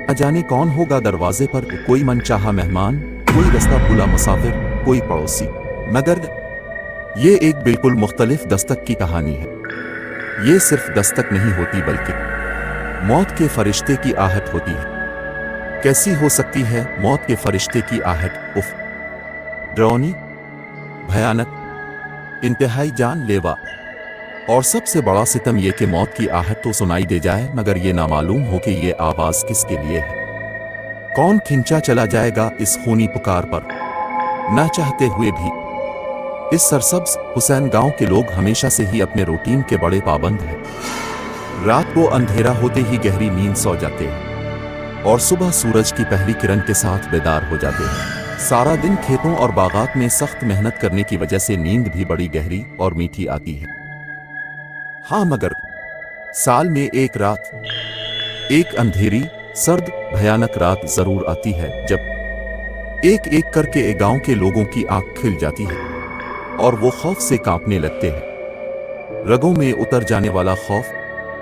न जाने कौन होगा दरवाजे पर, कोई मनचाहा मेहमान, कोई रास्ता भूला मुसाफिर, कोई पड़ोसी। मगर ये एक बिल्कुल मुख्तलिफ दस्तक की कहानी है। ये सिर्फ दस्तक नहीं होती बल्कि मौत के फरिश्ते की आहट होती है। कैसी हो सकती है मौत के फरिश्ते की आहट? उफ, डरावनी, भयानक, इंतहाई जानलेवा। और सबसे बड़ा सितम यह कि मौत की आहट तो सुनाई दे जाए मगर ये ना मालूम हो कि ये आवाज किसके लिए है। कौन खिंचा चला जाएगा इस खूनी पुकार पर, ना चाहते हुए भी। इस सरसब्ज हुसैन गांव के लोग हमेशा से ही अपने रूटीन के बड़े पाबंद हैं। रात को अंधेरा होते ही गहरी नींद सो जाते हैं और सुबह सूरज की पहली किरण के साथ बेदार हो जाते हैं। सारा दिन खेतों और बागात में सख्त मेहनत करने की वजह से नींद भी बड़ी गहरी और मीठी आती है। हाँ, मगर साल में एक रात, एक अंधेरी, सर्द, भयानक रात जरूर आती है जब एक एक करके गांव के लोगों की आंख खिल जाती है और वो खौफ से कांपने लगते हैं। रगों में उतर जाने वाला खौफ।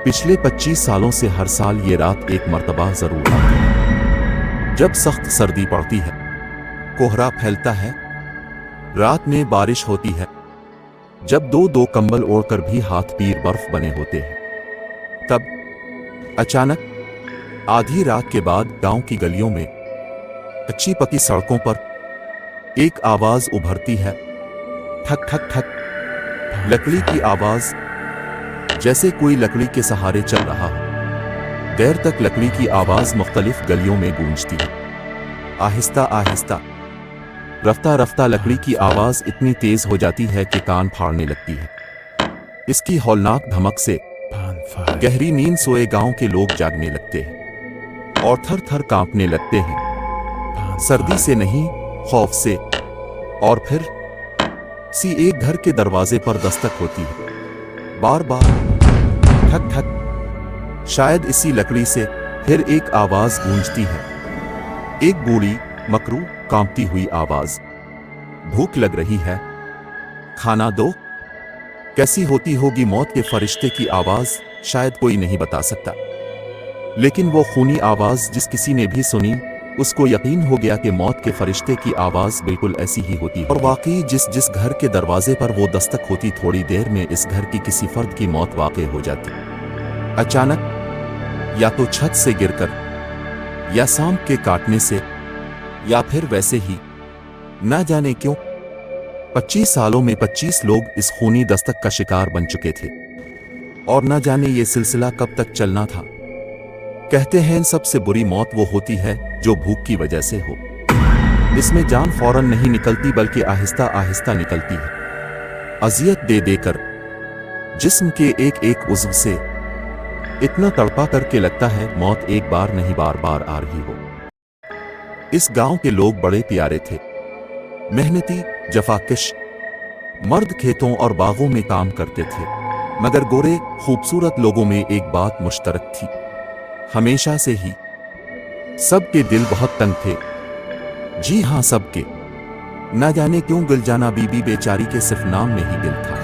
पिछले 25 सालों से हर साल ये रात एक मर्तबा जरूर आती है जब सख्त सर्दी पड़ती है, कोहरा फैलता है, रात में बारिश होती है, जब दो दो कंबल ओढ़कर भी हाथ पीर बर्फ बने होते हैं। तब अचानक आधी रात के बाद गांव की गलियों में, कच्ची पकी सड़कों पर एक आवाज उभरती है, ठक ठक ठक, लकड़ी की आवाज, जैसे कोई लकड़ी के सहारे चल रहा हो। देर तक लकड़ी की आवाज मुख्तलिफ गलियों में गूंजती है। आहिस्ता आहिस्ता, रफ्ता रफ्ता लकड़ी की आवाज इतनी तेज हो जाती है कि कान फाड़ने लगती है। इसकी हौलनाक धमक से गहरी नींद सोए गांव के लोग जागने लगते हैं और थर थर कांपने लगते हैं, सर्दी से नहीं, खौफ से। और फिर एक घर के दरवाजे पर दस्तक होती है, बार बार, ठक ठक। शायद इसी लकड़ी से फिर एक आवाज गूंजती है, एक बूढ़ी, मकरू, कांपती हुई आवाज। भूख लग रही है, खाना दो। कैसी होती होगी मौत के फरिश्ते की आवाज, शायद कोई नहीं बता सकता। लेकिन वो खूनी आवाज जिस किसी ने भी सुनी, उसको यकीन हो गया कि मौत के फरिश्ते की आवाज बिल्कुल ऐसी ही होती है। और वाकई जिस जिस घर के दरवाजे पर वो दस्तक होती, थोड़ी देर में इस घर की किसी फर्द की मौत वाक़ई हो जाती। अचानक, या तो छत से गिरकर, या सांप के काटने से, या फिर वैसे ही। ना जाने क्यों 25 सालों में 25 लोग इस खूनी दस्तक का शिकार बन चुके थे और ना जाने ये सिलसिला कब तक चलना था। कहते हैं सबसे बुरी मौत वो होती है जो भूख की वजह से हो। इसमें जान फौरन नहीं निकलती बल्कि आहिस्ता आहिस्ता निकलती है, अजियत दे देकर, जिस्म के एक एक उज़्व से इतना तड़पा करके लगता है मौत एक बार नहीं बार बार आ रही हो। इस गांव के लोग बड़े प्यारे थे, मेहनती, जफाकश मर्द, खेतों और बागों में काम करते थे। मगर गोरे खूबसूरत लोगों में एक बात मुश्तरक थी, हमेशा से ही सबके दिल बहुत तंग थे। जी हां, सबके। ना जाने क्यों गुलजाना बीबी बेचारी के सिर्फ नाम में ही दिल था,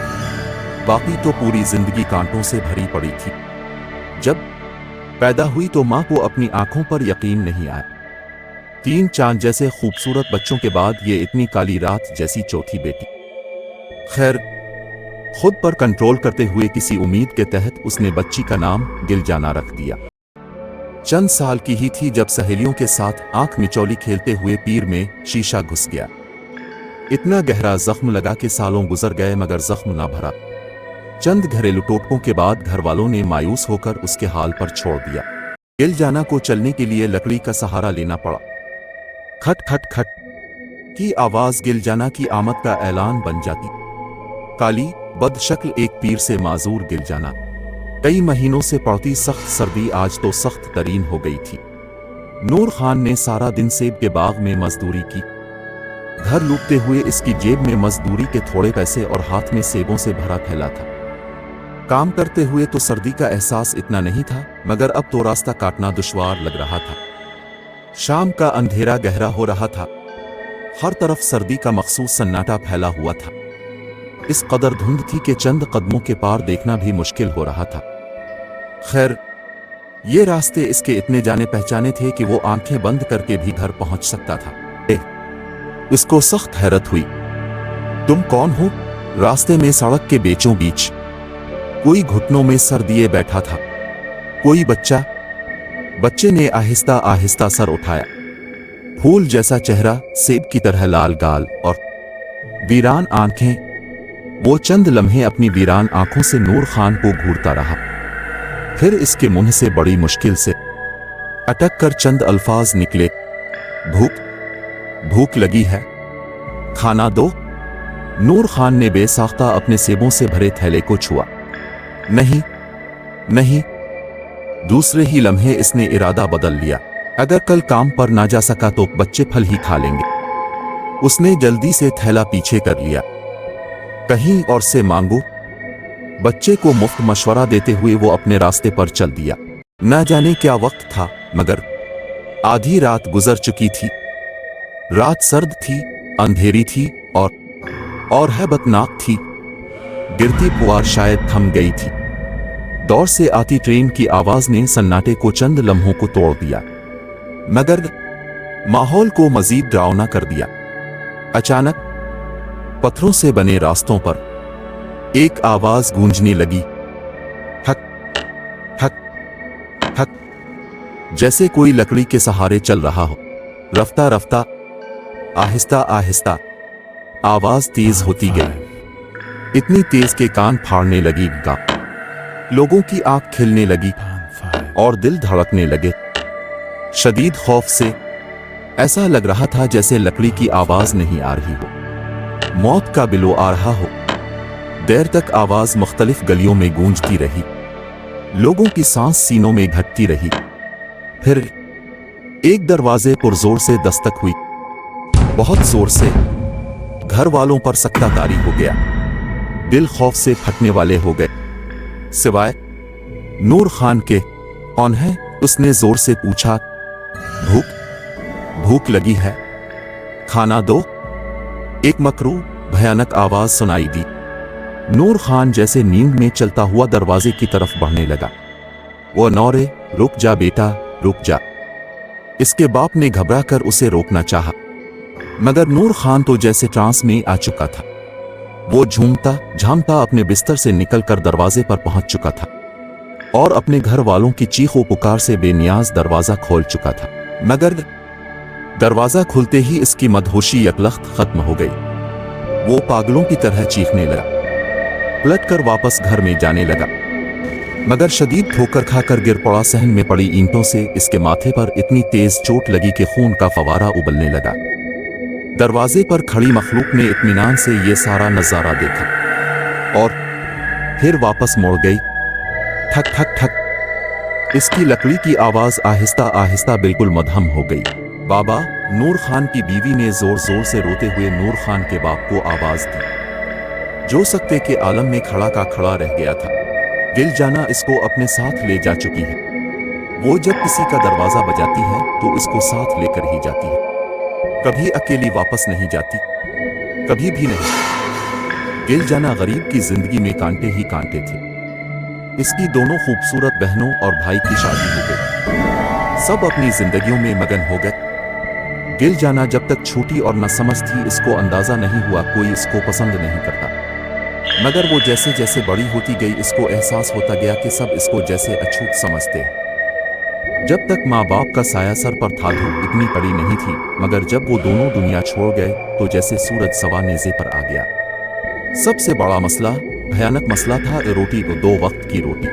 बाकी तो पूरी जिंदगी कांटों से भरी पड़ी थी। जब पैदा हुई तो मां को अपनी आंखों पर यकीन नहीं आया। 3 चांद जैसे खूबसूरत बच्चों के बाद ये इतनी काली रात जैसी चौथी बेटी। खैर, खुद पर कंट्रोल करते हुए किसी उम्मीद के तहत उसने बच्ची का नाम गिलजाना रख दिया। चंद साल की ही थी जब सहेलियों के साथ आंख मिचौली खेलते हुए पीर में शीशा घुस गया। इतना गहरा जख्म लगा कि सालों गुजर गए मगर जख्म ना भरा। चंद घरेलू टोटकों के बाद घर वालों ने मायूस होकर उसके हाल पर छोड़ दिया। गिलजाना को चलने के लिए लकड़ी का सहारा लेना पड़ा। खट खट खट की आवाज गिलजाना की आमद का ऐलान बन जाती। काली, बदशक्ल एक पीर से माजूर गिलजाना, कई महीनों से पड़ती सख्त सर्दी आज तो सख्त तरीन हो गई थी। नूर खान ने सारा दिन सेब के बाग में मजदूरी की। घर लूटते हुए इसकी जेब में मजदूरी के थोड़े पैसे और हाथ में सेबों से भरा थैला था। काम करते हुए तो सर्दी का एहसास इतना नहीं था, मगर अब तो रास्ता काटना दुश्वार लग रहा था। शाम का अंधेरा गहरा हो रहा था, हर तरफ सर्दी का मखसूस सन्नाटा फैला हुआ था। इस कदर धुंध थी कि चंद कदमों के पार देखना भी मुश्किल हो रहा था। खैर, ये रास्ते इसके इतने जाने पहचाने थे कि वो आंखें बंद करके भी घर पहुंच सकता था। इसको सख्त हैरत हुई। तुम कौन हो? रास्ते में सड़क के बीचों बीच कोई घुटनों में सर दिए बैठा था। कोई बच्चे ने आहिस्ता आहिस्ता सर उठाया। फूल जैसा चेहरा, सेब की तरह लाल गाल और वीरान आंखें। वो चंद लम्हे अपनी वीरान आंखों से नूर खान को घूरता रहा। फिर इसके मुंह से बड़ी मुश्किल से अटक कर चंद अल्फाज निकले। भूख लगी है, खाना दो। नूर खान ने बेसाख्ता अपने सेबों से भरे थैले को छुआ। नहीं। दूसरे ही लम्हे इसने इरादा बदल लिया। अगर कल काम पर ना जा सका तो बच्चे फल ही खा लेंगे। उसने जल्दी से थैला पीछे कर लिया। कहीं और से मांगू। बच्चे को मुफ्त मशवरा देते हुए वो अपने रास्ते पर चल दिया। न जाने क्या वक्त था, मगर आधी रात गुजर चुकी थी। रात सर्द थी, अंधेरी थी और हैबतनाक थी। गिरती पुआर शायद थम गई थी। दौर से आती ट्रेन की आवाज ने सन्नाटे को चंद लम्हों को तोड़ दिया, मगर माहौल को मजीद डरावना कर दिया। अचानक पत्थरों से बने रास्तों पर एक आवाज गूंजने लगी। हक हक हक, जैसे कोई लकड़ी के सहारे चल रहा हो। रफ्ता रफ्ता, आहिस्ता आहिस्ता आवाज तेज होती गई। इतनी तेज के कान फाड़ने लगी। लोगों की आंख खिलने लगी और दिल धड़कने लगे शदीद खौफ से। ऐसा लग रहा था जैसे लकड़ी की आवाज नहीं आ रही हो, मौत का बिलो आ रहा हो। देर तक आवाज मुख्तलिफ गलियों में गूंजती रही। लोगों की सांस सीनों में घटती रही। फिर एक दरवाजे पुरजोर से दस्तक हुई, बहुत जोर से। घर वालों पर सकता तारी हो गया। दिल खौफ से फटने वाले हो गए, सिवाय नूर खान के। कौन है? उसने जोर से पूछा। भूख लगी है, खाना दो। एक मकरू भयानक आवाज सुनाई दी। नूर खान जैसे नींद में चलता हुआ दरवाजे की तरफ बढ़ने लगा। वो नौरे, रुक जा बेटा, रुक जा। इसके बाप ने घबरा कर उसे रोकना चाहा, मगर नूर खान तो जैसे ट्रांस में आ चुका था। वो झूमता झामता अपने बिस्तर से निकलकर दरवाजे पर पहुंच चुका था और अपने घर वालों की चीखों पुकार से बेनियाज दरवाजा खोल चुका था। मगर दरवाजा खुलते ही इसकी मदहोशी यकलख्त खत्म हो गई। वो पागलों की तरह चीखने लगा, पलटकर वापस घर में जाने लगा, मगर शदीद ठोकर खाकर गिर पड़ा। सहन में पड़ी ईंटों से इसके माथे पर इतनी तेज चोट लगी कि खून का फवारा उबलने लगा। दरवाजे पर खड़ी मखलूक ने इत्मीनान से ये सारा नजारा देखा और फिर वापस मुड़ गई। ठक ठक ठक, इसकी लकड़ी की आवाज आहिस्ता आहिस्ता बिल्कुल मदहम हो गई। बाबा, नूर खान की बीवी ने जोर जोर से रोते हुए नूर खान के बाप को आवाज दी, जो सकते के आलम में खड़ा का खड़ा रह गया था। दिल जाना इसको अपने साथ ले जा चुकी है। वो जब किसी का दरवाजा बजाती है तो इसको साथ लेकर ही जाती है। कभी अकेली वापस नहीं जाती, कभी भी नहीं। दिल जाना गरीब की जिंदगी में कांटे ही कांटे थे। इसकी दोनों खूबसूरत बहनों और भाई की शादी हो गई। सब अपनी जिंदगियों में मगन हो गए। दिल जाना जब तक छोटी और न समझ थी, इसको अंदाजा नहीं हुआ कोई इसको पसंद नहीं करता। मगर वो जैसे जैसे बड़ी होती गई, इसको एहसास होता गया कि सब इसको जैसे अछूत समझते हैं। जब तक माँ बाप का साया सर पर था, धूप इतनी कड़ी नहीं थी, मगर जब वो दोनों दुनिया छोड़ गए तो जैसे सूरज सवा नेज़े पर आ गया। सबसे बड़ा मसला, भयानक मसला था रोटी, को 2 वक्त की रोटी।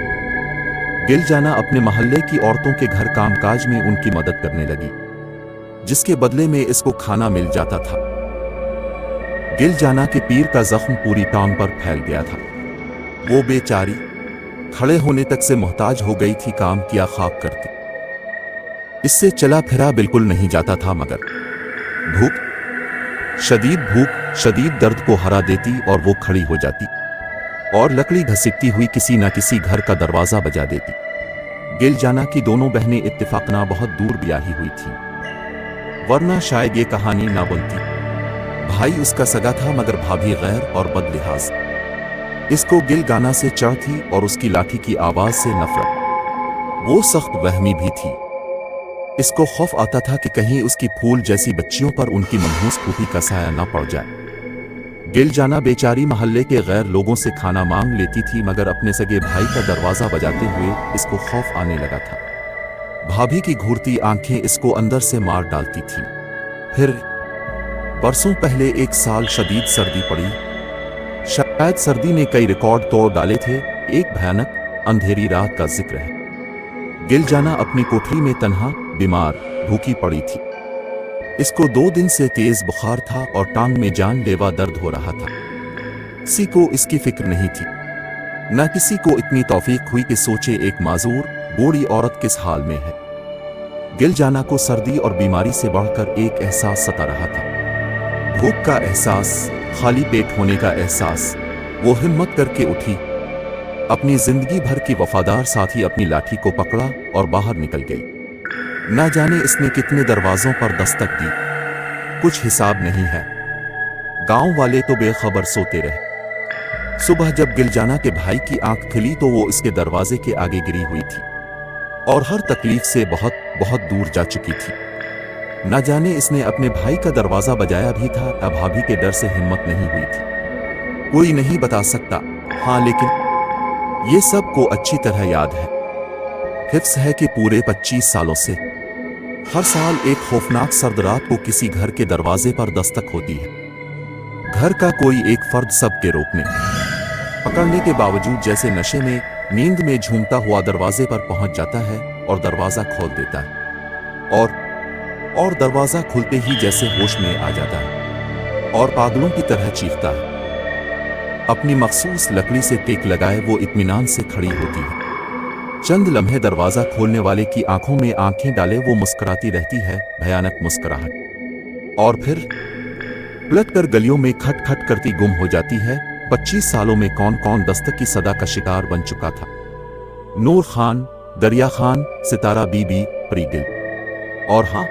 दिल जाना अपने मोहल्ले की औरतों के घर कामकाज में उनकी मदद करने लगी, जिसके बदले में इसको खाना मिल जाता था। दिल जाना के पीर का जख्म पूरी टांग पर फैल गया था। वो बेचारी खड़े होने तक से मोहताज हो गई थी, काम किया खाक करती। इससे चला फिरा बिल्कुल नहीं जाता था, मगर भूख, शदीद दर्द को हरा देती और वो खड़ी हो जाती और लकड़ी घसीटती हुई किसी न किसी घर का दरवाजा बजा देती। दिल जाना की दोनों बहनें इत्तेफाकना बहुत दूर ब्याही हुई थी, वरना शायद ये कहानी ना बनती। भाई उसका सगा था, मगर भाभी गैर और बदलिहाज। इसको गिल गाना से चढ़ थी और उसकी लाठी की आवाज से नफरत। وہ سخت وہمی بھی تھی۔ اس کو خوف آتا تھا کہ کہیں اس کی پھول جیسی بچیوں پر ان کی منحوس پھوپھی کا سایہ نہ پڑ جائے۔ گل جانا بیچاری محلے کے غیر لوگوں سے کھانا مانگ لیتی تھی، مگر اپنے سگے بھائی کا دروازہ بجاتے ہوئے اس کو خوف آنے لگا تھا۔ بھابھی کی گھورتی آنکھیں اس کو اندر سے مار ڈالتی تھیں۔ پھر برسوں پہلے ایک سال شدید سردی پڑی۔ شاید سردی نے کئی ریکارڈ توڑ ڈالے تھے۔ ایک بھیانک اندھیری رات کا ذکر ہے۔ گل جانا اپنی کوٹری میں تنہا، بیمار، بھوکی پڑی تھی۔ اس کو 2 دن سے تیز بخار تھا اور ٹانگ میں جان لیوا درد ہو رہا تھا۔ کسی کو اس کی فکر نہیں تھی۔ نہ کسی کو اتنی توفیق ہوئی کہ سوچے ایک معذور بوڑھی عورت کس حال میں ہے۔ گل جانا کو سردی اور بیماری سے بڑھ کر ایک احساس ستا رہا تھا، بھوک کا احساس، خالی پیٹ ہونے کا احساس۔ وہ ہمت کر کے اٹھی، اپنی زندگی بھر کی وفادار ساتھی اپنی لاٹھی کو پکڑا اور باہر نکل گئی۔ نہ جانے اس نے کتنے دروازوں پر دستک دی، کچھ حساب نہیں ہے۔ گاؤں والے تو بے خبر سوتے رہے۔ صبح جب گل جانا کے بھائی کی آنکھ کھلی تو وہ اس کے دروازے کے آگے گری ہوئی تھی اور ہر تکلیف سے بہت بہت دور جا چکی تھی۔ نہ جانے اس نے اپنے بھائی کا دروازہ بجایا بھی تھا یا بھابھی کے ڈر سے ہمت نہیں ہوئی تھی، کوئی نہیں بتا سکتا۔ ہاں لیکن یہ سب کو اچھی طرح یاد ہے۔ حفظ ہے کہ پورے 25 سالوں سے ہر سال ایک خوفناک سرد رات کو کسی گھر کے دروازے پر دستک ہوتی ہے۔ گھر کا کوئی ایک فرد سب کے روکنے پکڑنے کے باوجود جیسے نشے میں، نیند میں جھومتا ہوا دروازے پر پہنچ جاتا ہے اور دروازہ کھول دیتا ہے، اور دروازہ کھلتے ہی جیسے ہوش میں آ جاتا ہے اور پاگلوں کی طرح چیختا ہے۔ اپنی مخصوص لکڑی سے ٹیک لگائے وہ اطمینان سے کھڑی ہوتی ہے۔ چند لمحے دروازہ کھولنے والے کی آنکھوں میں آنکھیں ڈالے وہ مسکراتی رہتی ہے، بھیانک مسکراہٹ، اور پھر پلٹ کر گلیوں میں کھٹ کھٹ کرتی گم ہو جاتی ہے۔ 25 سالوں میں کون کون دستک کی صدا کا شکار بن چکا تھا۔ نور خان، دریا خان، ستارہ بی بی، پری گل، اور ہاں،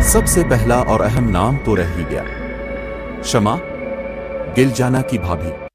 سب سے پہلا اور اہم نام تو رہ ہی گیا، شمع، گل جانا کی بھابھی۔